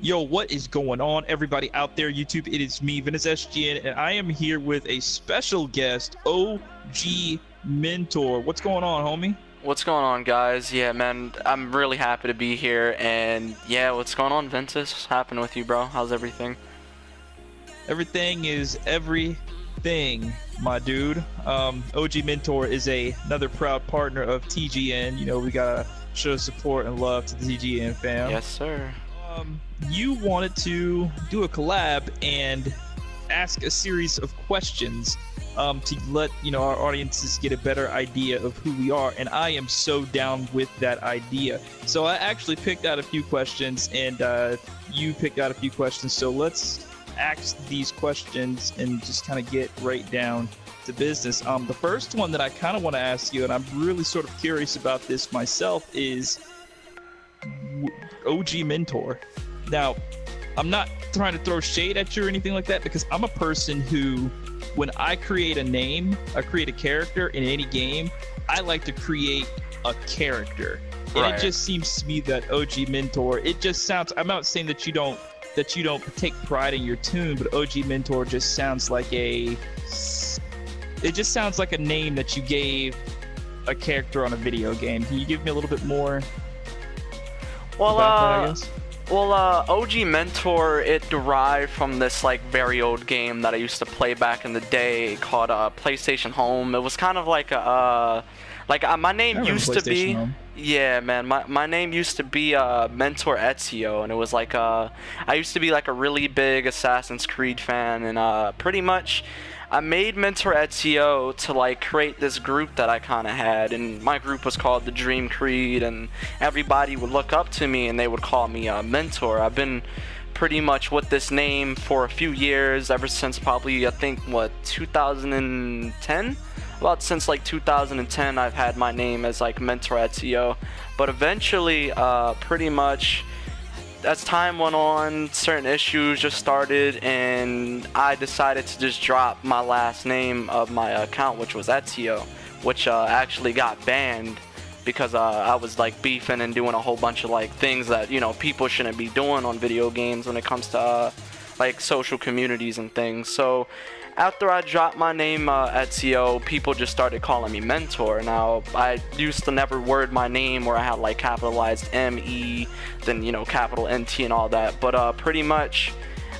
Yo, what is going on, everybody out there, YouTube? It is me, Ventus SGN, and I am here with a special guest, OG MeNToR. What's going on, homie? What's going on, guys? Yeah, man, I'm really happy to be here, and yeah, what's going on, Ventus? What's happening with you, bro? How's everything? Everything is everything, my dude. OG MeNToR is another proud partner of TGN. You know, we gotta show support and love to the TGN fam. Yes, sir. You wanted to do a collab and ask a series of questions to let our audiences get a better idea of who we are, and I am so down with that idea. So I actually picked out a few questions, and you picked out a few questions, so let's ask these questions and just kind of get right down to business. The first one that I kind of want to ask you, and I'm really sort of curious about this myself, is OG MeNToR. Now, I'm not trying to throw shade at you or anything like that, because I'm a person who, when I create a name, I create a character in any game, I like to create a character. And Right. it just seems to me that OG MeNToR, it just sounds, I'm not saying that you don't take pride in your tune, but OG MeNToR just sounds like it just sounds like a name that you gave a character on a video game. Can you give me a little bit more Well, about that, I guess? OG MeNToR, it derived from this like very old game that I used to play back in the day called PlayStation Home. It was kind of like a my name used to be Home. Yeah, man, my name used to be MeNToR Ezio, and it was like I used to be like a really big Assassin's Creed fan, and pretty much I made MeNToR Ezio to like create this group that I kind of had, and my group was called the Dream Creed, and everybody would look up to me and they would call me MeNToR. I've been pretty much with this name for a few years, ever since probably I think 2010. About since like 2010, I've had my name as like MeNToR Ezio, but eventually, pretty much as time went on, certain issues just started, and I decided to just drop my last name of my account, which was Ezio, which actually got banned because I was like beefing and doing a whole bunch of like things that people shouldn't be doing on video games when it comes to like social communities and things. So after I dropped my name Ezio, people just started calling me MeNToR. Now, I used to never word my name where I had like capitalized M-E, then capital N-T and all that, but pretty much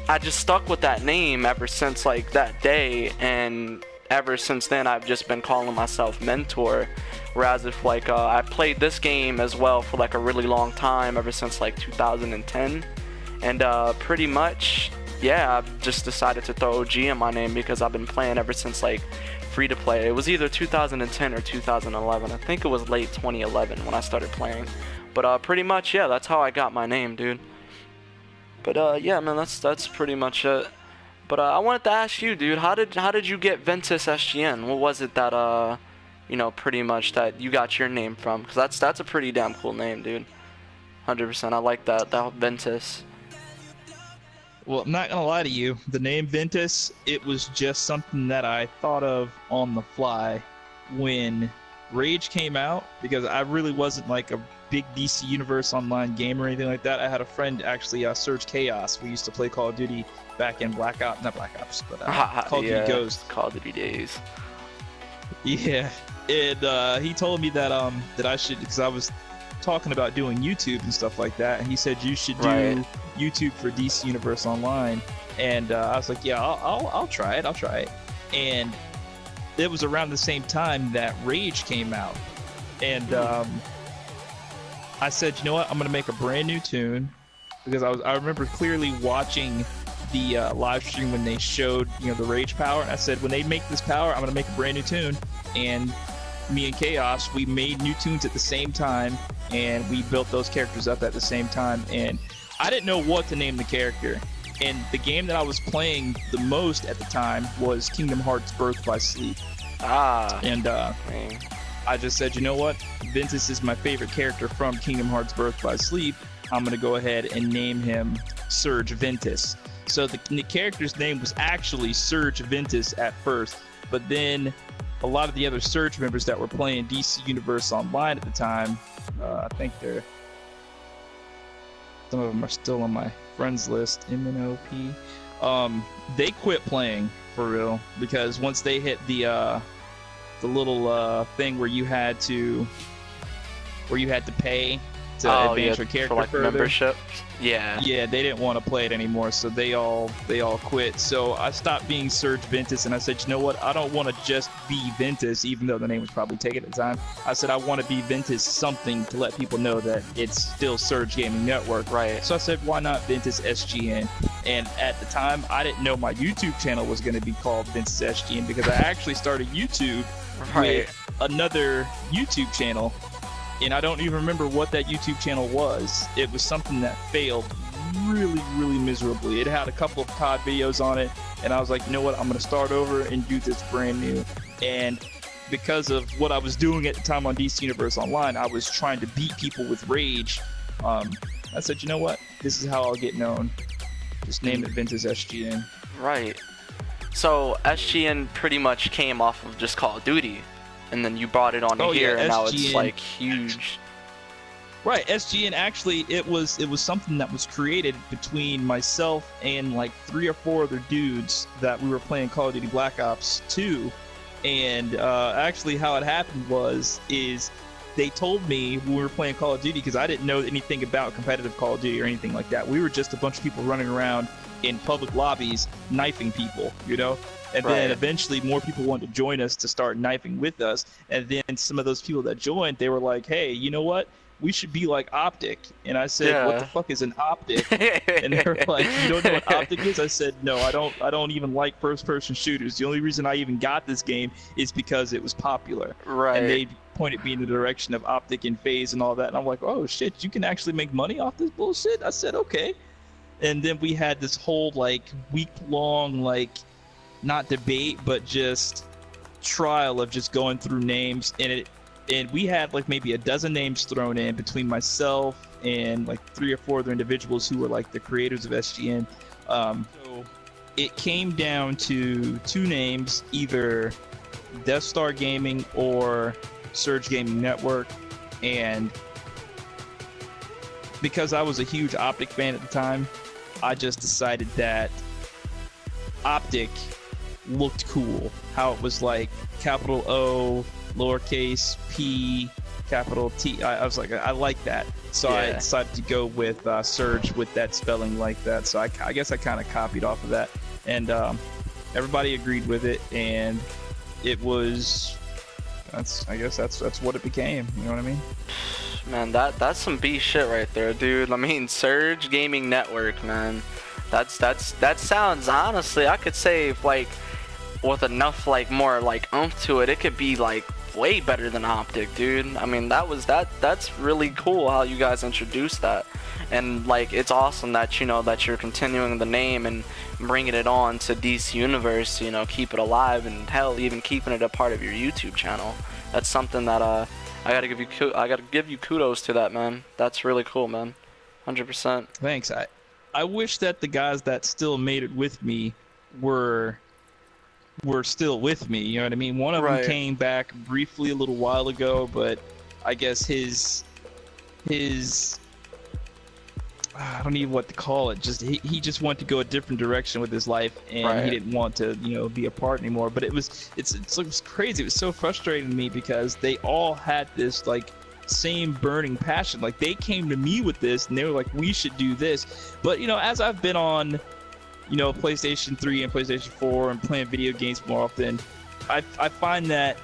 I just stuck with that name ever since like that day, and ever since then I've just been calling myself MeNToR. Whereas if like I played this game as well for like a really long time, ever since like 2010, and pretty much, yeah, I've just decided to throw OG in my name because I've been playing ever since like free to play. It was either 2010 or 2011. I think it was late 2011 when I started playing. But pretty much, yeah, that's how I got my name, dude. But yeah, man, that's pretty much it. But I wanted to ask you, dude, how did you get Ventus SGN? What was it that pretty much that you got your name from? Because that's a pretty damn cool name, dude. 100%. I like that Ventus. Well, I'm not gonna lie to you. The name Ventus, it was just something that I thought of on the fly when Rage came out, because I really wasn't like a big DC Universe Online gamer or anything like that. I had a friend actually, Surge Chaos. We used to play Call of Duty back in not Black Ops, but Call of Duty Ghost. Call of Duty days. Yeah, and he told me that that I should, because I was talking about doing YouTube and stuff like that, and he said you should do YouTube for DC Universe Online, and I was like, yeah, I'll try it, and it was around the same time that Rage came out, and I said, you know what, I'm gonna make a brand new tune, because I remember clearly watching the live stream when they showed the Rage power, and I said, when they make this power, I'm gonna make a brand new tune. And me and Chaos, we made new tunes at the same time, and we built those characters up at the same time, and I didn't know what to name the character. And the game that I was playing the most at the time was Kingdom Hearts Birth by Sleep. And I just said, you know what, Ventus is my favorite character from Kingdom Hearts Birth by Sleep. I'm gonna go ahead and name him Surge Ventus. So the character's name was actually Surge Ventus at first, but then a lot of the other Surge members that were playing DC Universe Online at the time, I think Some of them are still on my friends list. MNOP. They quit playing for real because once they hit the little thing where you had to pay to advance your character for like further. membership. Yeah. Yeah, they didn't want to play it anymore, so they all quit. So I stopped being Surge Ventus, and I said, you know what? I don't want to just be Ventus, even though the name was probably taken at the time. I said I want to be Ventus something to let people know that it's still Surge Gaming Network. Right. So I said, why not Ventus SGN? And at the time, I didn't know my YouTube channel was going to be called Ventus SGN because I actually started YouTube with another YouTube channel. And I don't even remember what that YouTube channel was. It was something that failed really, really miserably. It had a couple of COD videos on it, and I was like, you know what, I'm gonna start over and do this brand new. And because of what I was doing at the time on DC Universe Online, I was trying to beat people with rage. I said, you know what, this is how I'll get known. Just name it Ventus SGN. Right. So SGN pretty much came off of just Call of Duty. And then you brought it on here, and now it's like huge. Right, SGN actually, it was something that was created between myself and like 3 or 4 other dudes that we were playing Call of Duty Black Ops 2. And actually how it happened is they told me when we were playing Call of Duty, because I didn't know anything about competitive Call of Duty or anything like that. We were just a bunch of people running around in public lobbies knifing people, you know? And then eventually more people wanted to join us to start knifing with us. And then some of those people that joined, they were like, hey, you know what? We should be like Optic. And I said, what the fuck is an Optic? And they were like, you don't know what Optic is? I said, no, I don't even like first-person shooters. The only reason I even got this game is because it was popular. Right. And they pointed me in the direction of Optic and Phase and all that. And I'm like, oh, shit, you can actually make money off this bullshit? I said, okay. And then we had this whole, like, week-long, like, not debate, but just trial of just going through names, and we had like maybe a dozen names thrown in between myself and like 3 or 4 other individuals who were like the creators of SGN. So it came down to 2 names, either Death Star Gaming or Surge Gaming Network, and because I was a huge Optic fan at the time, I just decided that Optic looked cool. How it was like capital O, lowercase p, capital T. I was like, I like that. So I decided to go with Surge with that spelling like that. So I guess I kind of copied off of that. And everybody agreed with it. And it was, I guess that's what it became. You know what I mean? Man, that's some B shit right there, dude. I mean, Surge Gaming Network, man. That sounds, honestly, I could say like with enough like more like oomph to it, it could be like way better than Optic, dude. I mean, that's really cool how you guys introduced that. And like, it's awesome that, you know, that you're continuing the name and bringing it on to DC Universe, you know, keep it alive, and hell, even keeping it a part of your YouTube channel. That's something that I gotta give you kudos to that, man. That's really cool, man. 100%. Thanks. I wish that the guys that still made it with me were still with me, you know what I mean? One of them came back briefly a little while ago, but I guess his I don't even know what to call it. Just he just wanted to go a different direction with his life, and he didn't want to, you know, be a part anymore. But it was crazy. It was so frustrating to me because they all had this like same burning passion. Like, they came to me with this, and they were like, we should do this. But you know, as I've been on, you know, PlayStation 3 and PlayStation 4 and playing video games more often, I find that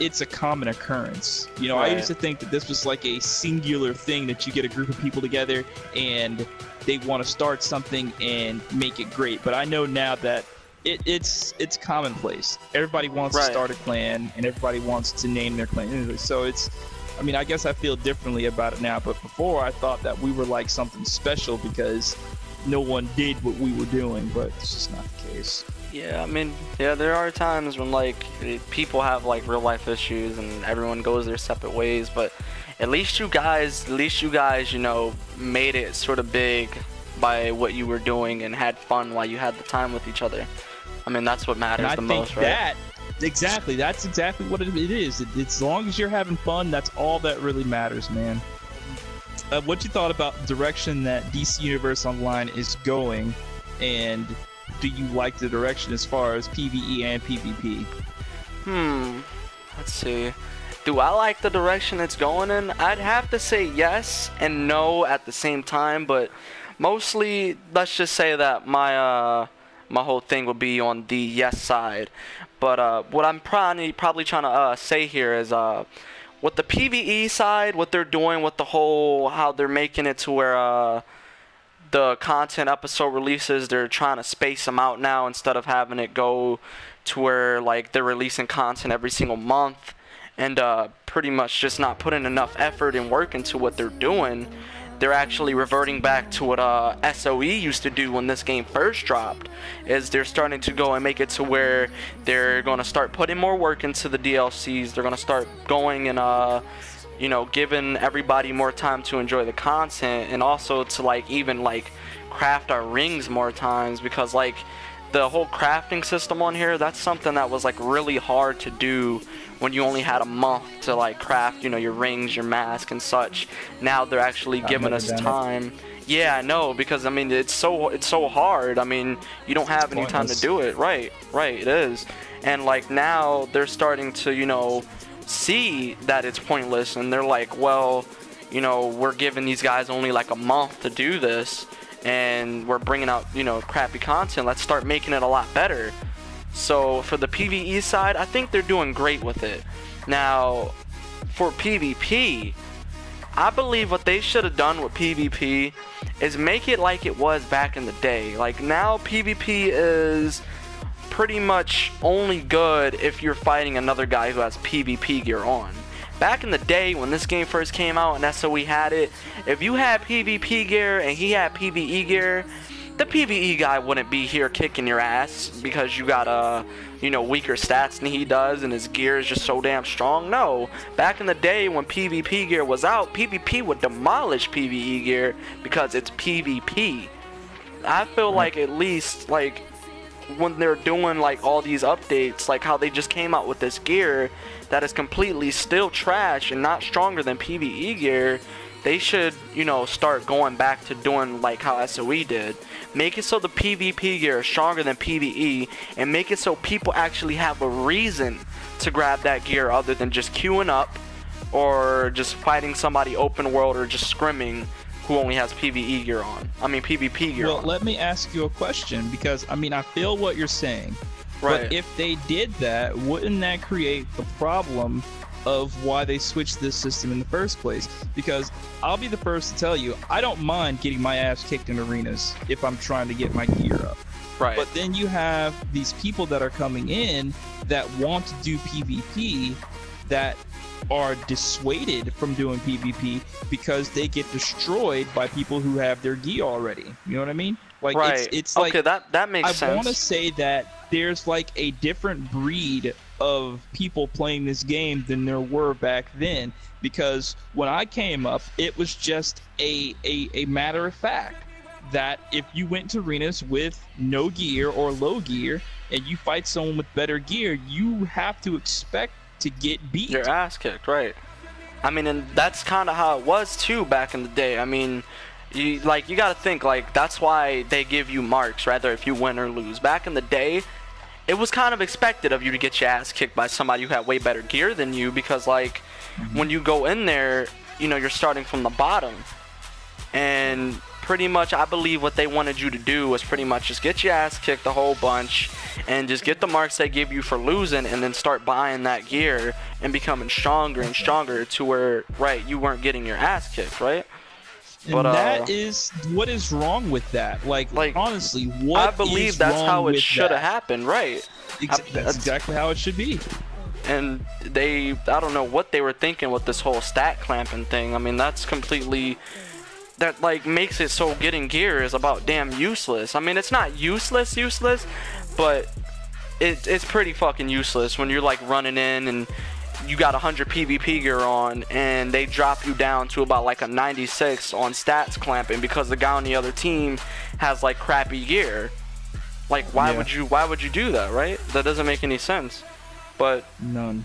it's a common occurrence. You know, I used to think that this was like a singular thing, that you get a group of people together and they want to start something and make it great. But I know now that it's commonplace. Everybody wants to start a clan, and everybody wants to name their clan. So it's, I mean, I guess I feel differently about it now, but before I thought that we were like something special because no one did what we were doing, but it's just not the case. Yeah, I mean, yeah, there are times when like people have like real life issues and everyone goes their separate ways, but at least you guys, you know, made it sort of big by what you were doing and had fun while you had the time with each other. I mean, that's what matters the most, right? Exactly, that's exactly what it is. As long as you're having fun, that's all that really matters, man. what you thought about the direction that DC Universe Online is going, and do you like the direction as far as PvE and PvP? Let's see. Do I like the direction it's going in? I'd have to say yes and no at the same time, but mostly, let's just say that my my whole thing will be on the yes side. But what I'm probably trying to say here is with the PvE side, what they're doing with the whole, how they're making it to where the content episode releases, they're trying to space them out now instead of having it go to where like they're releasing content every single month and pretty much just not putting enough effort and work into what they're doing. They're actually reverting back to what SOE used to do when this game first dropped, is they're starting to go and make it to where they're going to start putting more work into the DLCs. They're going to start going and you know, giving everybody more time to enjoy the content, and also to like even like craft our rings more times, because like the whole crafting system on here, that's something that was like really hard to do when you only had a month to like craft, you know, your rings, your mask and such. Now they're actually giving us time. Yeah, I know, because I mean it's so hard. I mean, you don't have any time to do it. Right, it is. And like now they're starting to, you know, see that it's pointless, and they're like, well, you know, we're giving these guys only like a month to do this, and we're bringing out, you know, crappy content. Let's start making it a lot better. So for the PvE side, I think they're doing great with it. Now for PvP, I believe what they should have done with PvP is make it like it was back in the day. Like now PvP is pretty much only good if you're fighting another guy who has PvP gear on. Back in the day when this game first came out and SOE had it, if you had PvP gear and he had PvE gear, the PvE guy wouldn't be here kicking your ass because you got you know, weaker stats than he does and his gear is just so damn strong. No, back in the day when PvP gear was out, PvP would demolish PvE gear because it's PvP. I feel like at least like when they're doing like all these updates, like how they just came out with this gear that is completely still trash and not stronger than PvE gear, they should, you know, start going back to doing like how SOE did. Make it so the PvP gear is stronger than PvE, and make it so people actually have a reason to grab that gear other than just queuing up or just fighting somebody open world or just scrimming who only has PvE gear on. I mean PvP gear on. Well, let me ask you a question, because I mean I feel what you're saying. Right. But if they did that, wouldn't that create the problem of why they switched this system in the first place? Because I'll be the first to tell you, I don't mind getting my ass kicked in arenas if I'm trying to get my gear up. Right. But then you have these people that are coming in that want to do PvP that are dissuaded from doing PvP because they get destroyed by people who have their gear already. You know what I mean? Like it's like, okay, that makes sense. I want to say that there's like a different breed of people playing this game than there were back then, because when I came up, it was just a matter of fact that if you went to arenas with no gear or low gear and you fight someone with better gear, you have to expect to get beat. Your ass kicked, right? I mean, and that's kind of how it was too back in the day. I mean, you gotta think, like, that's why they give you marks rather if you win or lose. Back in the day, it was kind of expected of you to get your ass kicked by somebody who had way better gear than you, because like when you go in there, you know, you're starting from the bottom, and pretty much I believe what they wanted you to do was pretty much just get your ass kicked a whole bunch and just get the marks they give you for losing, and then start buying that gear and becoming stronger and stronger to where, right, you weren't getting your ass kicked, right? And but that is what is wrong with that. Like honestly, what I believe that's how it should have happened, right? That's exactly how it should be. And I don't know what they were thinking with this whole stat clamping thing. I mean, that's completely, that like makes it so getting gear is about damn useless. I mean, it's not useless, but it's pretty fucking useless when you're like running in and you got 100 PvP gear on and they drop you down to about like a 96 on stats clamping because the guy on the other team has like crappy gear. Like why would you do that, right? That doesn't make any sense. But none.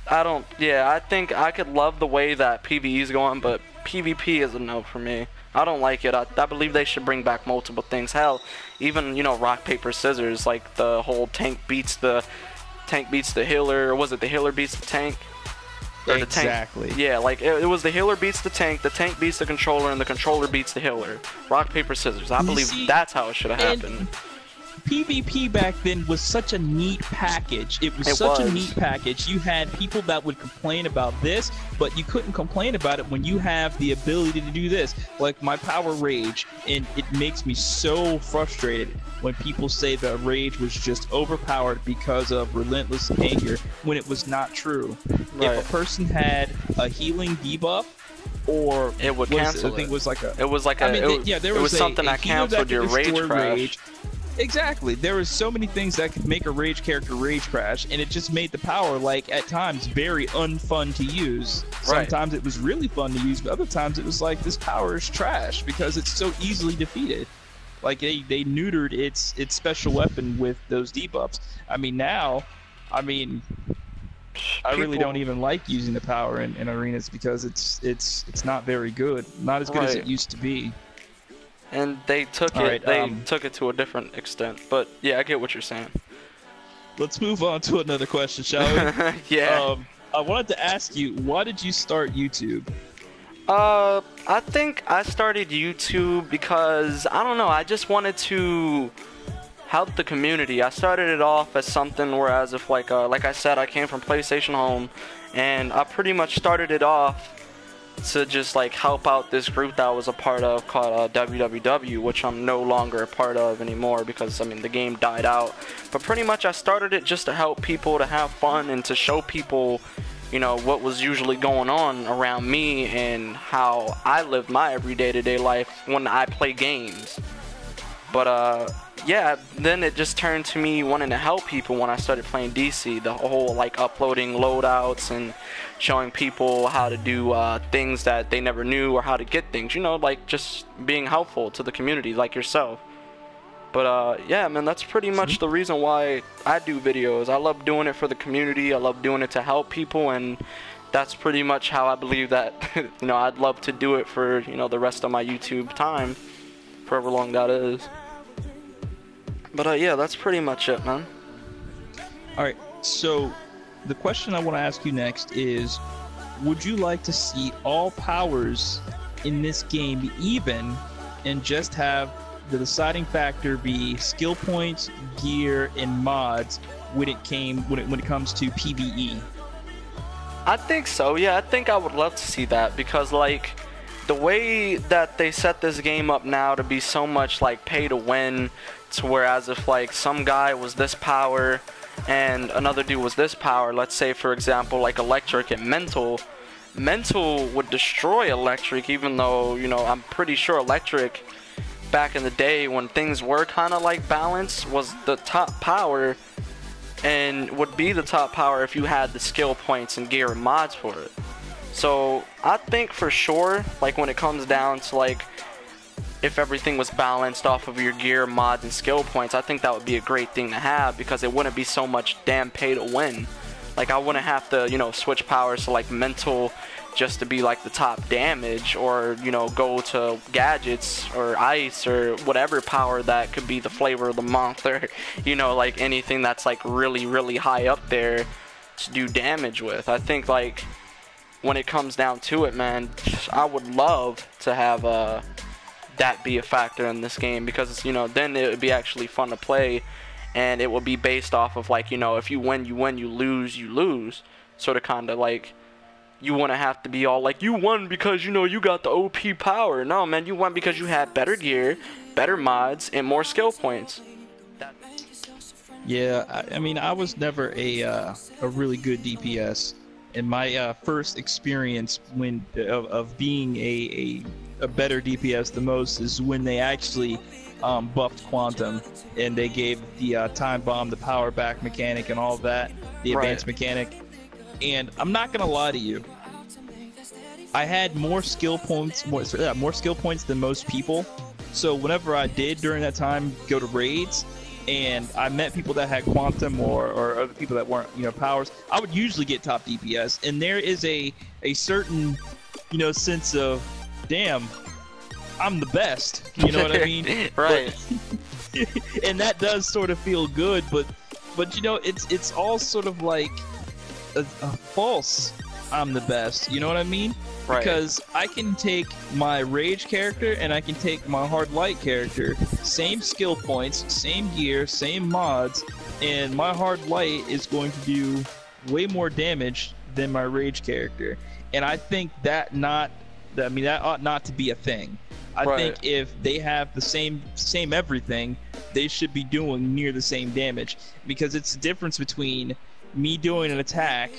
I don't. Yeah, I think I could love the way that PvE is going, but PvP is a no for me. I don't like it. I believe they should bring back multiple things. Hell, even, you know, rock paper scissors, like the whole tank beats the healer, or was it the healer beats the tank? Or exactly. The tank, yeah, like it was the healer beats the tank beats the controller, and the controller beats the healer. Rock paper scissors. I believe that's how it should have happened. PvP back then was such a neat package. It was such a neat package. You had people that would complain about this, but you couldn't complain about it when you have the ability to do this. Like my power rage, and it makes me so frustrated when people say that rage was just overpowered because of relentless anger, when it was not true. Right. If a person had a healing debuff, or it would cancel I think it was like a. It was like a. I mean, there was something that canceled your rage crash. Exactly. There was so many things that could make a rage character rage crash, and it just made the power, like, at times very unfun to use. Sometimes it was really fun to use, but other times it was like, this power is trash because it's so easily defeated. Like, they neutered its special weapon with those debuffs. I mean, now, I really don't even like using the power in arenas because it's not very good. Not as good as it used to be. And they took took it to a different extent. But yeah, I get what you're saying. Let's move on to another question, shall we? Yeah. I wanted to ask you, why did you start YouTube? I think I started YouTube because, I don't know, I just wanted to help the community. I started it off as something whereas if like I said, I came from PlayStation Home, and I pretty much started it off to just like help out this group that I was a part of called WWW, which I'm no longer a part of anymore because, I mean, the game died out. But pretty much I started it just to help people, to have fun, and to show people, you know, what was usually going on around me and how I live my everyday life when I play games. But yeah, then it just turned to me wanting to help people when I started playing DC. The whole like uploading loadouts and showing people how to do things that they never knew, or how to get things, you know, like just being helpful to the community like yourself. But yeah, man, that's pretty much the reason why I do videos. I love doing it for the community. I love doing it to help people, and that's pretty much how I believe that you know, I'd love to do it for, you know, the rest of my YouTube time, for however long that is. But yeah, that's pretty much it, man. Alright, so the question I want to ask you next is, would you like to see all powers in this game be even, and just have the deciding factor be skill points, gear, and mods when it comes to PvE? I think so, yeah. I think I would love to see that, because like the way that they set this game up now to be so much like pay to win, to whereas if like some guy was this power and another dude was this power, let's say for example like Electric and Mental would destroy Electric, even though, you know, I'm pretty sure Electric back in the day when things were kind of like balanced was the top power, and would be the top power if you had the skill points and gear and mods for it. So I think for sure, like when it comes down to like if everything was balanced off of your gear, mods, and skill points, I think that would be a great thing to have, because it wouldn't be so much damn pay to win. Like I wouldn't have to, you know, switch powers to like Mental just to be like the top damage, or, you know, go to gadgets or ice or whatever power that could be the flavor of the month, or, you know, like anything that's like really high up there to do damage with. I think like when it comes down to it, man, I would love to have that be a factor in this game, because, you know, then it would be actually fun to play, and it would be based off of like, you know, if you win, you win, you lose, sort of kind of like, you want to have to be all like, you won because, you know, you got the OP power. No, man, you won because you had better gear, better mods, and more skill points. Yeah, I mean, I was never a really good DPS, and my first experience of being a better DPS the most is when they actually buffed Quantum, and they gave the time bomb, the power back mechanic, and all of that, the advanced mechanic. And I'm not gonna lie to you, I had more skill points than most people. So whenever I did during that time go to raids, and I met people that had quantum or other people that weren't, powers, I would usually get top DPS. And there is a certain, sense of, damn, I'm the best. You know what I mean? Right. And that does sort of feel good, but it's all sort of like a false I'm the best. You know what I mean? Right. Because I can take my rage character and I can take my hard light character, same skill points, same gear, same mods, and my hard light is going to do way more damage than my rage character. And I think that ought not to be a thing. I think if they have the same everything, they should be doing near the same damage, because it's the difference between me doing an attack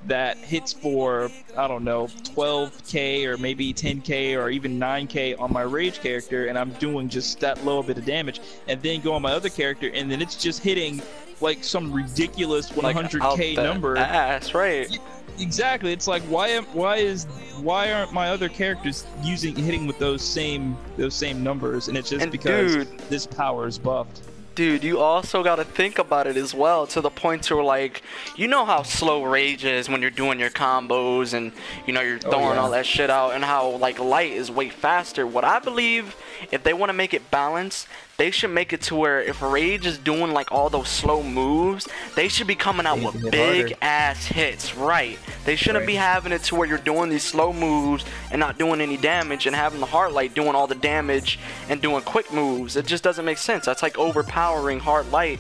that hits for, I don't know, 12k or maybe 10k or even 9k on my rage character, and I'm doing just that low bit of damage, and then go on my other character and then it's just hitting like some ridiculous 100k number. Ass, right. Exactly. It's like, why aren't my other characters hitting with those same numbers? And it's just because this power is buffed. Dude, you also got to think about it as well, to the point where, like, you know how slow rage is when you're doing your combos and, you're throwing all that shit out, and how, like, light is way faster. What I believe, if they want to make it balanced, they should make it to where if rage is doing, like, all those slow moves, they should be coming out with big-ass hits, right? They shouldn't be having it to where you're doing these slow moves and not doing any damage, and having the hard light doing all the damage and doing quick moves. It just doesn't make sense. That's like overpowering hard light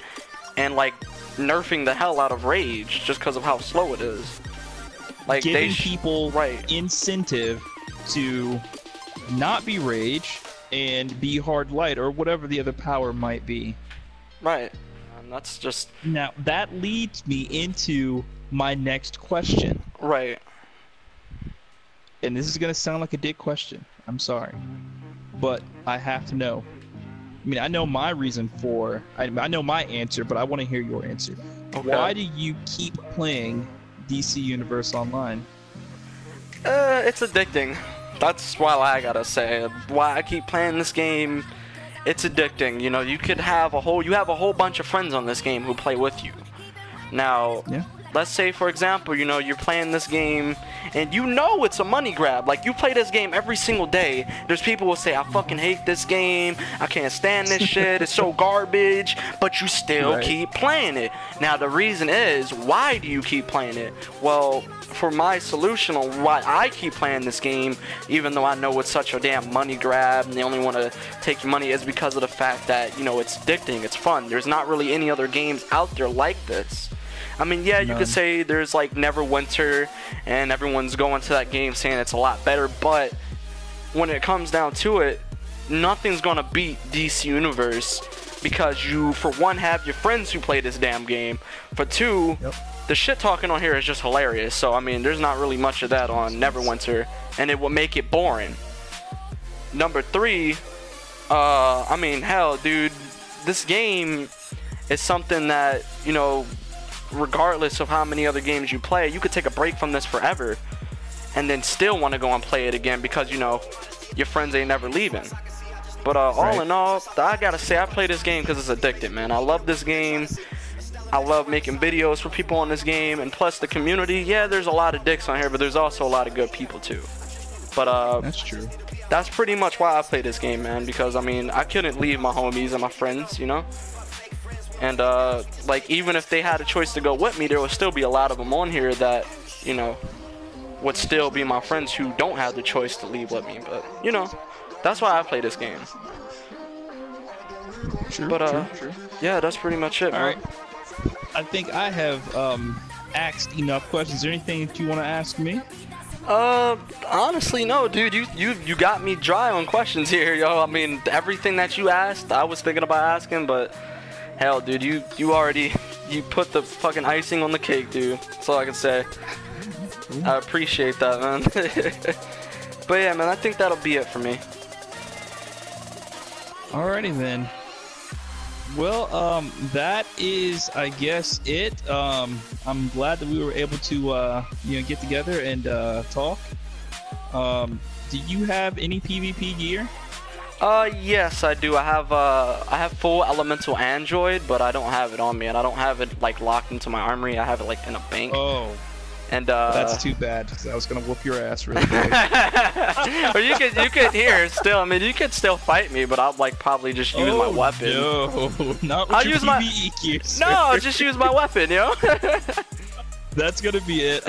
and, like, nerfing the hell out of rage just because of how slow it is. Like, giving people incentive to not be rage and be hard light or whatever the other power might be. Right. And that's just... Now, that leads me into my next question. Right. And this is going to sound like a dick question. I'm sorry. But I have to know. I mean, I know my reason for... I know my answer, but I want to hear your answer. Okay. Why do you keep playing DC Universe Online? It's addicting. That's why I gotta say why I keep playing this game. It's addicting. You could have a whole bunch of friends on this game who play with you. Now, let's say, for example, you're playing this game and it's a money grab. Like, you play this game every single day. There's people who say, I fucking hate this game, I can't stand this shit, it's so garbage, but you still keep playing it. Now, the reason is, why do you keep playing it? Well, for my solution on why I keep playing this game, even though I know it's such a damn money grab and they only want to take your money, is because of the fact that, it's addicting, it's fun. There's not really any other games out there like this. I mean, yeah, you could say there's like Neverwinter, and everyone's going to that game saying it's a lot better, but when it comes down to it, nothing's gonna beat DC Universe, because you, for one, have your friends who play this damn game. For two, the shit talking on here is just hilarious. So I mean, there's not really much of that on Neverwinter, and it will make it boring. Number three, I mean, hell, dude, this game is something that, regardless of how many other games you play, you could take a break from this forever and then still want to go and play it again, because your friends ain't never leaving. But all in all, I gotta say, I play this game because it's addictive, man. I love this game. I love making videos for people on this game, and plus the community. Yeah, there's a lot of dicks on here, but there's also a lot of good people too. But that's true. That's pretty much why I play this game, man, because I mean, I couldn't leave my homies and my friends, And like, even if they had a choice to go with me, there would still be a lot of them on here that, would still be my friends who don't have the choice to leave with me. But, that's why I play this game. True, true. Yeah, that's pretty much it, man. All right. I think I have asked enough questions. Is there anything that you want to ask me? Honestly, no, dude. You got me dry on questions here, yo. I mean, everything that you asked, I was thinking about asking, but hell, dude, you put the fucking icing on the cake, dude. That's all I can say. I appreciate that, man. But yeah, man, I think that'll be it for me. Alrighty then. Well, that is, I guess, it. I'm glad that we were able to, get together and talk. Do you have any PvP gear? Yes, I do. I have full Elemental Android, but I don't have it on me, and I don't have it like locked into my armory. I have it like in a bank. Oh. And that's too bad. I was gonna whoop your ass really quick. Or you could hear still. I mean, you could still fight me, but I'll like probably just use my weapon. No, not with I'll your use PvE gear, sir. No, I'll just use my weapon, yo. That's gonna be it.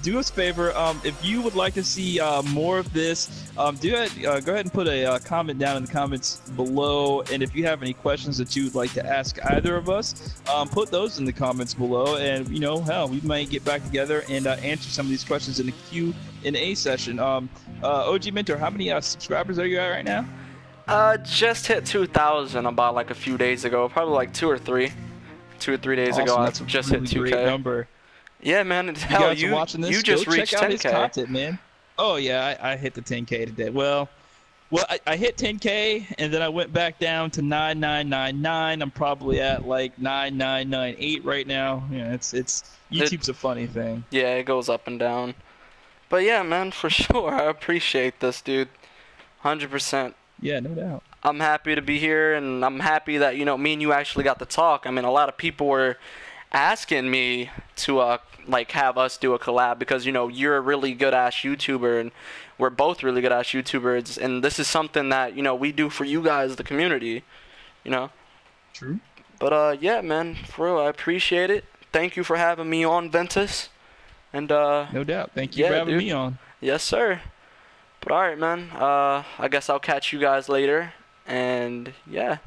Do us a favor. If you would like to see more of this, go ahead and put a comment down in the comments below. And if you have any questions that you would like to ask either of us, put those in the comments below. And you know, hell, we might get back together and answer some of these questions in the Q&A session. OG MeNToR, how many subscribers are you at right now? Just hit 2,000 about like a few days ago, probably like 2 or 3 days awesome. ago. I That's just a really hit 2K. great number. Yeah, man. You Hell, guys are watching this, you just go reached check out 10K. his content, man. Oh yeah, I hit the 10K today. Well, I hit 10K and then I went back down to 9999. I'm probably at like 9998 right now. Yeah, it's YouTube's a funny thing. Yeah, it goes up and down. But yeah, man, for sure, I appreciate this, dude. 100%. Yeah, no doubt. I'm happy to be here, and I'm happy that, you know, me and you actually got to talk. I mean, a lot of people were asking me to like have us do a collab because, you know, you're a really good ass YouTuber and we're both really good ass YouTubers, and this is something that, you know, we do for you guys, the community, you know. True. But yeah, man, for real, I appreciate it. Thank you for having me on, Ventus. And no doubt. Thank you for having me on. Yes, sir. But all right, man. I guess I'll catch you guys later. And yeah.